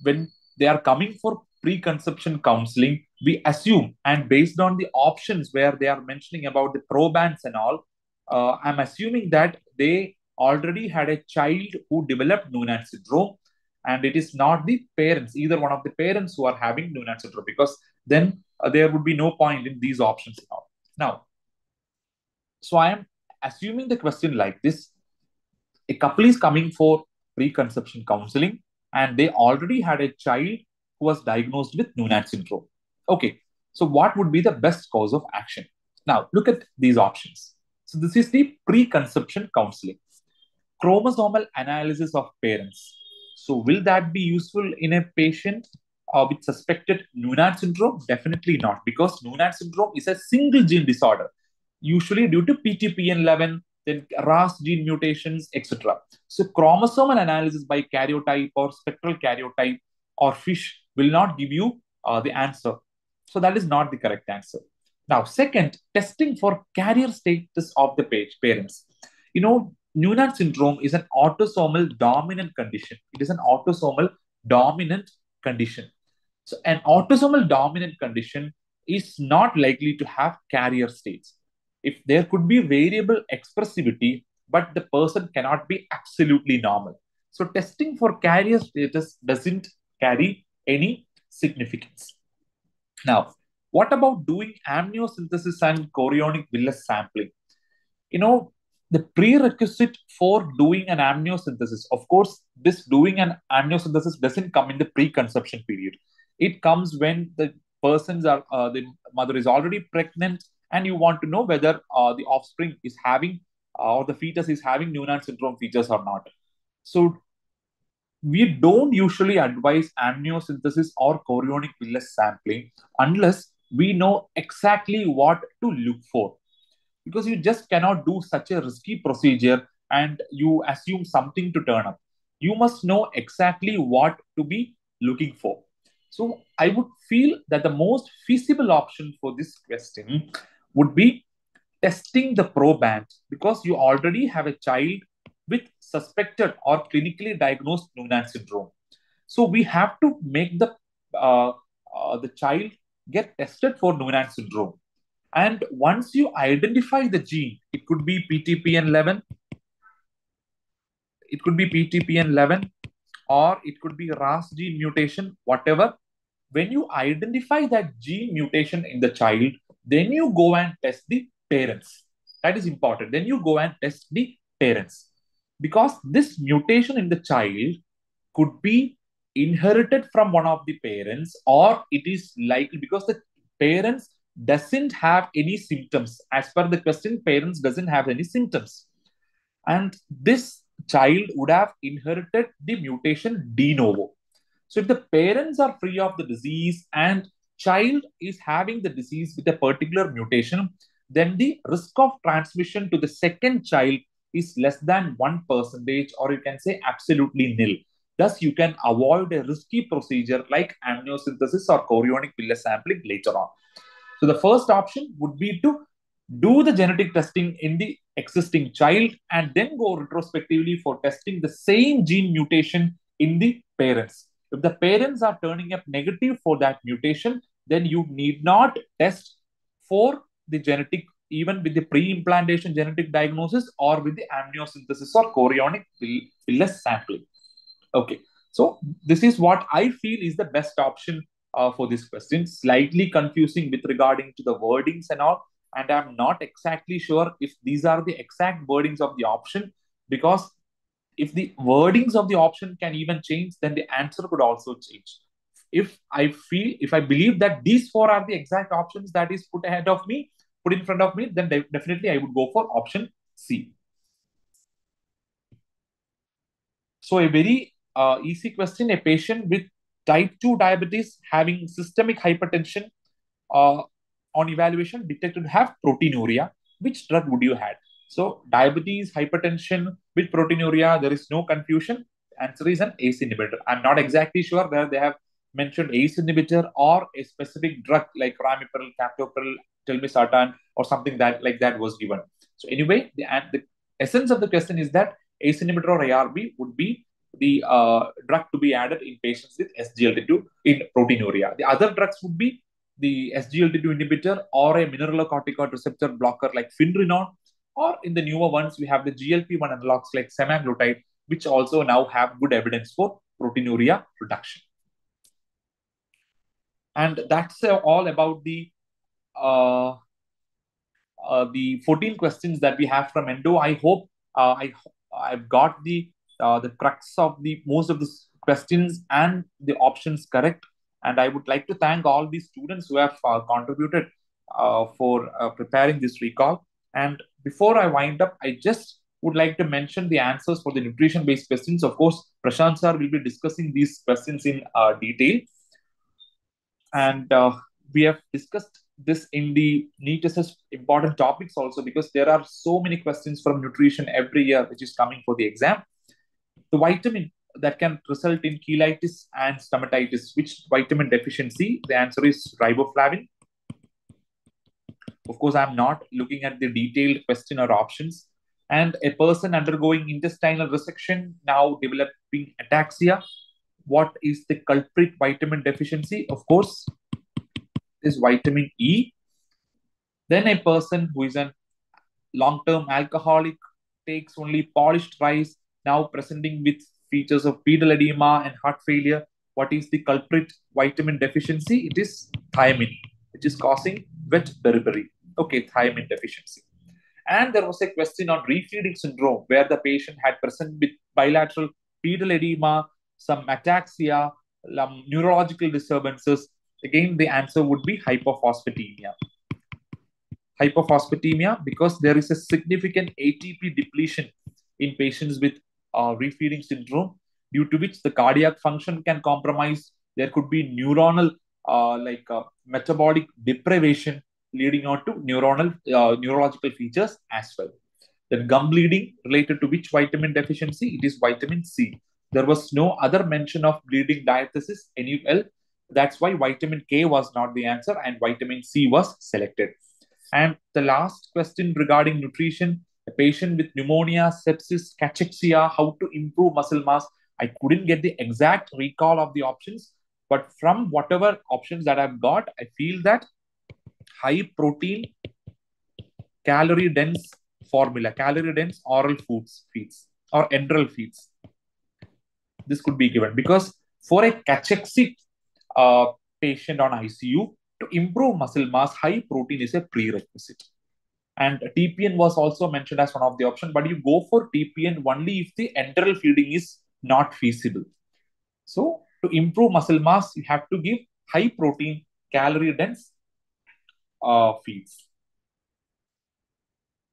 when they are coming for preconception counseling, we assume, and based on the options where they are mentioning about the probands and all, I'm assuming that they already had a child who developed Noonan syndrome, and it is not the parents, either one of the parents who are having Noonan syndrome, because then there would be no point in these options now. So I am assuming the question like this: a couple is coming for preconception counseling, and they already had a child who was diagnosed with Noonan syndrome. Okay, so what would be the best course of action? Now, look at these options. So this is the preconception counseling. Chromosomal analysis of parents. So will that be useful in a patient with suspected Noonan syndrome? Definitely not, because Noonan syndrome is a single gene disorder, usually due to PTPN11, then RAS gene mutations, etc. So chromosomal analysis by karyotype or spectral karyotype or FISH will not give you the answer. So that is not the correct answer. Now, second, testing for carrier status of the parents. You know, Noonan syndrome is an autosomal dominant condition. It is an autosomal dominant condition. So an autosomal dominant condition is not likely to have carrier states. If there could be variable expressivity, but the person cannot be absolutely normal. So testing for carrier status doesn't carry any significance. Now, what about doing amniocentesis and chorionic villus sampling? You know, the prerequisite for doing an amniocentesis, of course, this doing an amniocentesis doesn't come in the pre-conception period. It comes when the mother is already pregnant, and you want to know whether the offspring is having or the fetus is having Noonan syndrome features or not. So we don't usually advise amniocentesis or chorionic villus sampling unless we know exactly what to look for, because you just cannot do such a risky procedure and you assume something to turn up. You must know exactly what to be looking for. So I would feel that the most feasible option for this question would be testing the proband, because you already have a child with suspected or clinically diagnosed Noonan syndrome. So we have to make the child get tested for Noonan syndrome. And once you identify the gene, it could be PTPN11, it could be PTPN11, or it could be RAS gene mutation, whatever. When you identify that gene mutation in the child, then you go and test the parents. That is important. Then you go and test the parents. Because this mutation in the child could be inherited from one of the parents, or it is likely because the parents doesn't have any symptoms. As per the question, parents doesn't have any symptoms, and this child would have inherited the mutation de novo. So if the parents are free of the disease and child is having the disease with a particular mutation, then the risk of transmission to the second child is less than 1%, or you can say absolutely nil. Thus, you can avoid a risky procedure like amniocentesis or chorionic villus sampling later on. So the first option would be to do the genetic testing in the existing child and then go retrospectively for testing the same gene mutation in the parents. If the parents are turning up negative for that mutation, then you need not test for the genetic, even with the pre-implantation genetic diagnosis or with the amniocentesis or chorionic villus sampling. Okay, so this is what I feel is the best option for this question. Slightly confusing with regarding to the wordings and all, and I'm not exactly sure if these are the exact wordings of the option, because if the wordings of the option can even change, then the answer could also change. If I believe that these four are the exact options that is put in front of me, then definitely I would go for option C. So a very easy question: a patient with type 2 diabetes having systemic hypertension uh, on evaluation detected to have proteinuria, which drug would you have? So diabetes, hypertension with proteinuria, there is no confusion. Answer is an ACE inhibitor. I'm not exactly sure whether they have mentioned ACE inhibitor or a specific drug like ramipril, captopril, telmisartan, or something that like that was given. So anyway, the essence of the question is that ACE inhibitor or ARB would be the drug to be added in patients with SGLT2 in proteinuria. The other drugs would be the SGLT2 inhibitor or a mineralocorticoid receptor blocker like Finrenone, or in the newer ones, we have the GLP-1 analogs like semaglutide, which also now have good evidence for proteinuria reduction. And that's all about uh, the 14 questions that we have from Endo. I hope I've got the crux of the most of the questions and the options correct. And I would like to thank all the students who have contributed for preparing this recall. And before I wind up, I just would like to mention the answers for the nutrition-based questions. Of course, Prashant sir will be discussing these questions in detail. And we have discussed this in the NEET SS important topics also, because there are so many questions from nutrition every year which is coming for the exam. The vitamin that can result in cheilitis and stomatitis, which vitamin deficiency? The answer is riboflavin. Of course, I'm not looking at the detailed question or options. And a person undergoing intestinal resection now developing ataxia, what is the culprit vitamin deficiency? Of course, is vitamin E. Then a person who is a long-term alcoholic takes only polished rice, now presenting with features of pedal edema and heart failure. what is the culprit vitamin deficiency? It is thiamine, which is causing wet beriberi. Okay, thiamine deficiency. And there was a question on refeeding syndrome where the patient had present with bilateral pedal edema, some ataxia, some neurological disturbances. Again, the answer would be hypophosphatemia. Hypophosphatemia because there is a significant ATP depletion in patients with refeeding syndrome, due to which the cardiac function can compromise. There could be neuronal metabolic deprivation leading on to neurological features as well. Then gum bleeding related to which vitamin deficiency? It is vitamin C. There was no other mention of bleeding diathesis anywhere. That's why vitamin K was not the answer and vitamin C was selected. And the last question regarding nutrition, a patient with pneumonia, sepsis, cachexia, how to improve muscle mass. I couldn't get the exact recall of the options, but from whatever options that I've got, I feel that high protein, calorie dense formula, calorie dense oral feeds or enteral feeds. This could be given because for a cachexic patient on ICU, to improve muscle mass, high protein is a prerequisite. And TPN was also mentioned as one of the options, but you go for TPN only if the enteral feeding is not feasible. So to improve muscle mass, you have to give high protein, calorie dense feeds.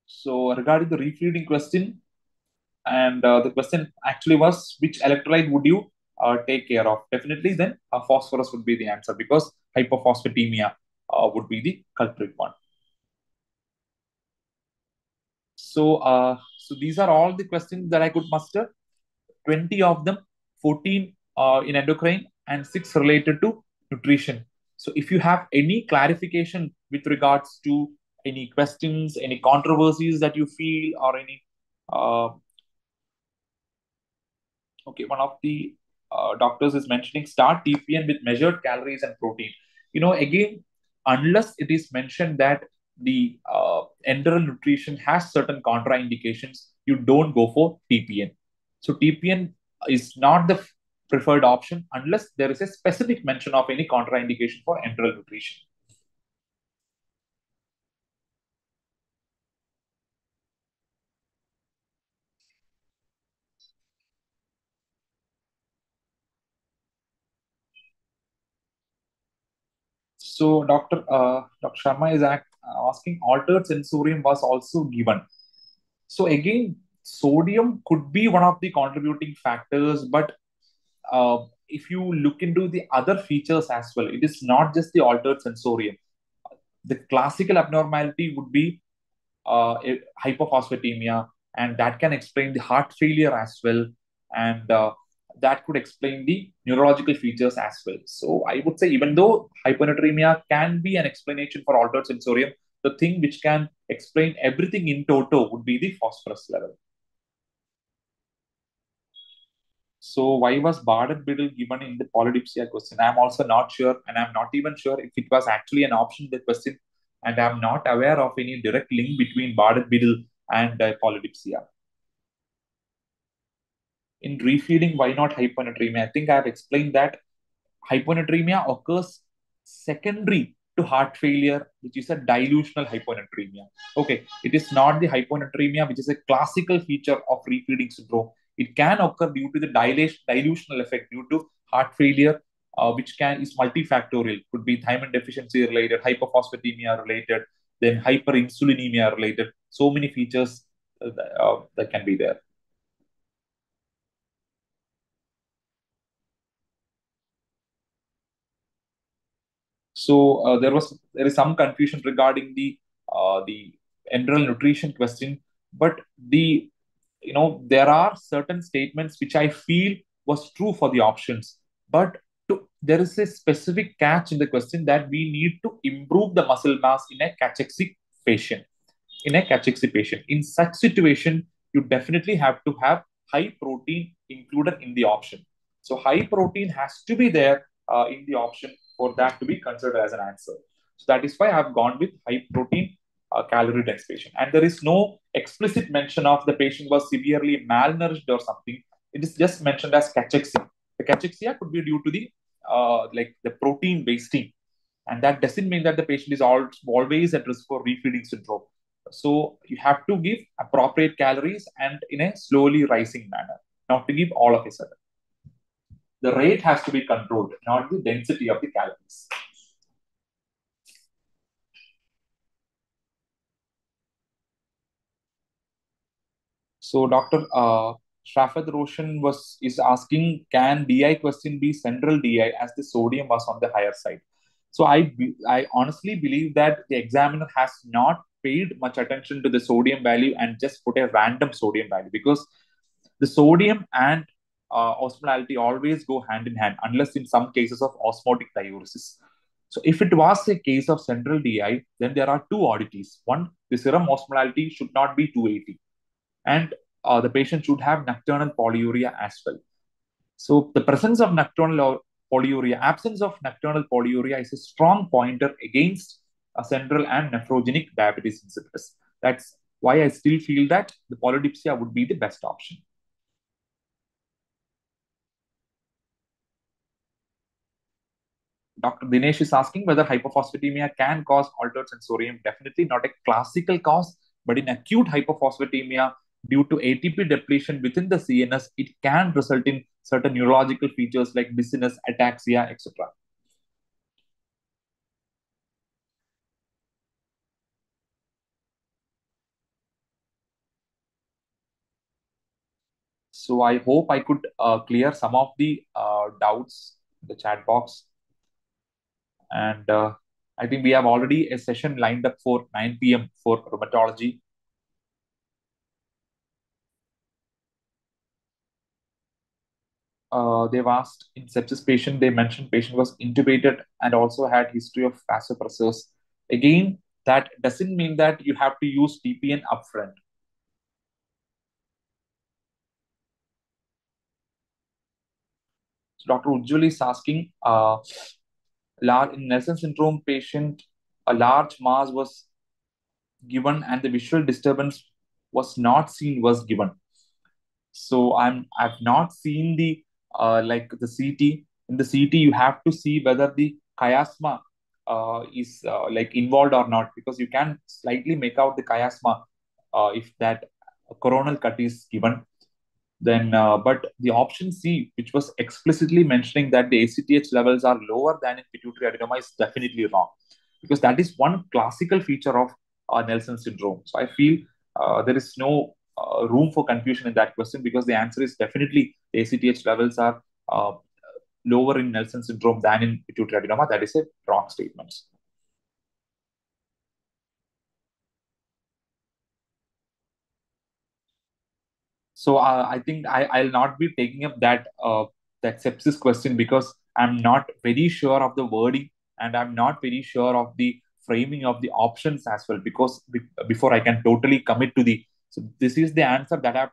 So regarding the refeeding question, and the question actually was, which electrolyte would you take care of? Definitely then phosphorus would be the answer because hypophosphatemia would be the culprit one. So these are all the questions that I could muster. 20 of them, 14 in endocrine and 6 related to nutrition. So if you have any clarification with regards to any questions, any controversies that you feel, or any okay, one of the doctors is mentioning start TPN with measured calories and protein. Again, unless it is mentioned that the enteral nutrition has certain contraindications, you don't go for TPN. So TPN is not the preferred option unless there is a specific mention of any contraindication for enteral nutrition. So Dr. Sharma is asking, altered sensorium was also given. So again, sodium could be one of the contributing factors, but if you look into the other features as well, it is not just the altered sensorium. The classical abnormality would be hypophosphatemia, and that can explain the heart failure as well, and that could explain the neurological features as well. So I would say, even though hyponatremia can be an explanation for altered sensorium, the thing which can explain everything in toto would be the phosphorus level. So why was Bardet-Biddle given in the polydipsia question? I'm also not sure, and I'm not even sure if it was actually an option in the question, and I'm not aware of any direct link between Bardet-Biddle and polydipsia. In refeeding, why not hyponatremia? I think I've explained that hyponatremia occurs secondary to heart failure, which is a dilutional hyponatremia. Okay, it is not the hyponatremia, which is a classical feature of refeeding syndrome. It can occur due to the dilutional effect due to heart failure, which is multifactorial. Could be thiamine deficiency related, hypophosphatemia related, then hyperinsulinemia related. So many features that can be there. So there is some confusion regarding the enteral nutrition question, but there are certain statements which I feel was true for the options, but there is a specific catch in the question that we need to improve the muscle mass in a cachexic patient. In such situation, you definitely have to have high protein included in the option. So high protein has to be there in the option for that to be considered as an answer. So that is why I've gone with high protein calorie dense patient. And there is no explicit mention of the patient was severely malnourished or something. It is just mentioned as cachexia. The cachexia could be due to the like the protein wasting, and that doesn't mean that the patient is always at risk for refeeding syndrome. So you have to give appropriate calories and in a slowly rising manner, not to give all of a sudden. The rate has to be controlled, not the density of the calories. So Dr. Shafat Roshan is asking, can DI question be central DI as the sodium was on the higher side? So I honestly believe that the examiner has not paid much attention to the sodium value and just put a random sodium value, because the sodium and osmolality always go hand in hand unless in some cases of osmotic diuresis. So if it was a case of central DI, then there are two oddities. One, the serum osmolality should not be 280, and the patient should have nocturnal polyuria as well. So the presence of nocturnal polyuria, absence of nocturnal polyuria is a strong pointer against a central and nephrogenic diabetes insipidus. That's why I still feel that the polydipsia would be the best option. Dr. Dinesh is asking whether hypophosphatemia can cause altered sensorium. Definitely not a classical cause, but in acute hypophosphatemia, due to ATP depletion within the CNS, it can result in certain neurological features like dizziness, ataxia, etc. So I hope I could clear some of the doubts in the chat box. And I think we have already a session lined up for 9 p.m. for rheumatology. They've asked in sepsis patient, they mentioned patient was intubated and also had history of vasopressors. Again, that doesn't mean that you have to use TPN upfront. So Dr. Ujjwal is asking, in Nelson syndrome patient, a large mass was given and the visual disturbance was not seen was given. So I've not seen the like the CT. In the CT, you have to see whether the chiasma is like involved or not, because you can slightly make out the chiasma if that coronal cut is given. Then, but the option C, which was explicitly mentioning that the ACTH levels are lower than in pituitary adenoma, is definitely wrong, because that is one classical feature of Nelson syndrome. So I feel there is no room for confusion in that question, because the answer is definitely the ACTH levels are lower in Nelson syndrome than in pituitary adenoma. That is a wrong statement. So I think I'll not be taking up that sepsis question, because I'm not very sure of the wording and I'm not very sure of the framing of the options as well. Because before I can totally commit to the, so this is the answer that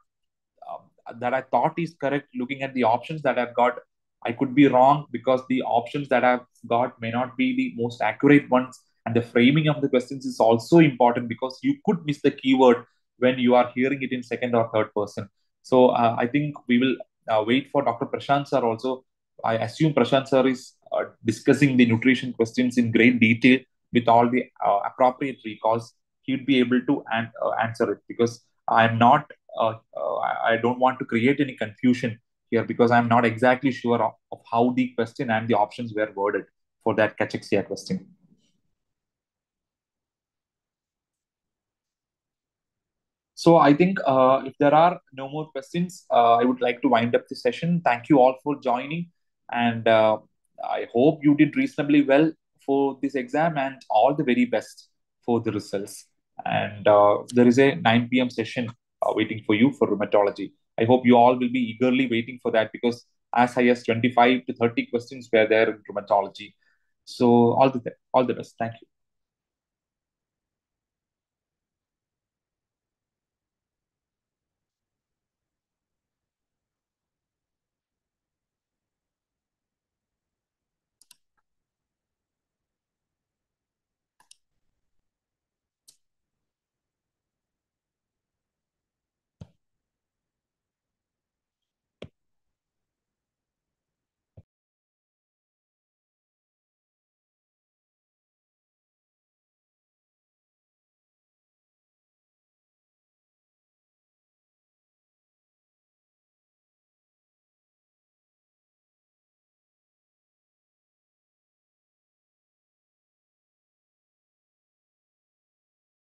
I thought is correct. Looking at the options that I've got, I could be wrong, because the options that I've got may not be the most accurate ones. And the framing of the questions is also important, because you could miss the keyword when you are hearing it in second or third person. So I think we will wait for Dr. Prashant sir also. I assume Prashant sir is discussing the nutrition questions in great detail with all the appropriate recalls. He'd be able to answer it, because I'm not I don't want to create any confusion here, because I'm not exactly sure of how the question and the options were worded for that cachexia question. So I think if there are no more questions, I would like to wind up the session. Thank you all for joining, and I hope you did reasonably well for this exam, and all the very best for the results. And there is a 9 p.m. session waiting for you for rheumatology. I hope you all will be eagerly waiting for that, because as high as 25 to 30 questions were there in rheumatology. So all the best. Thank you.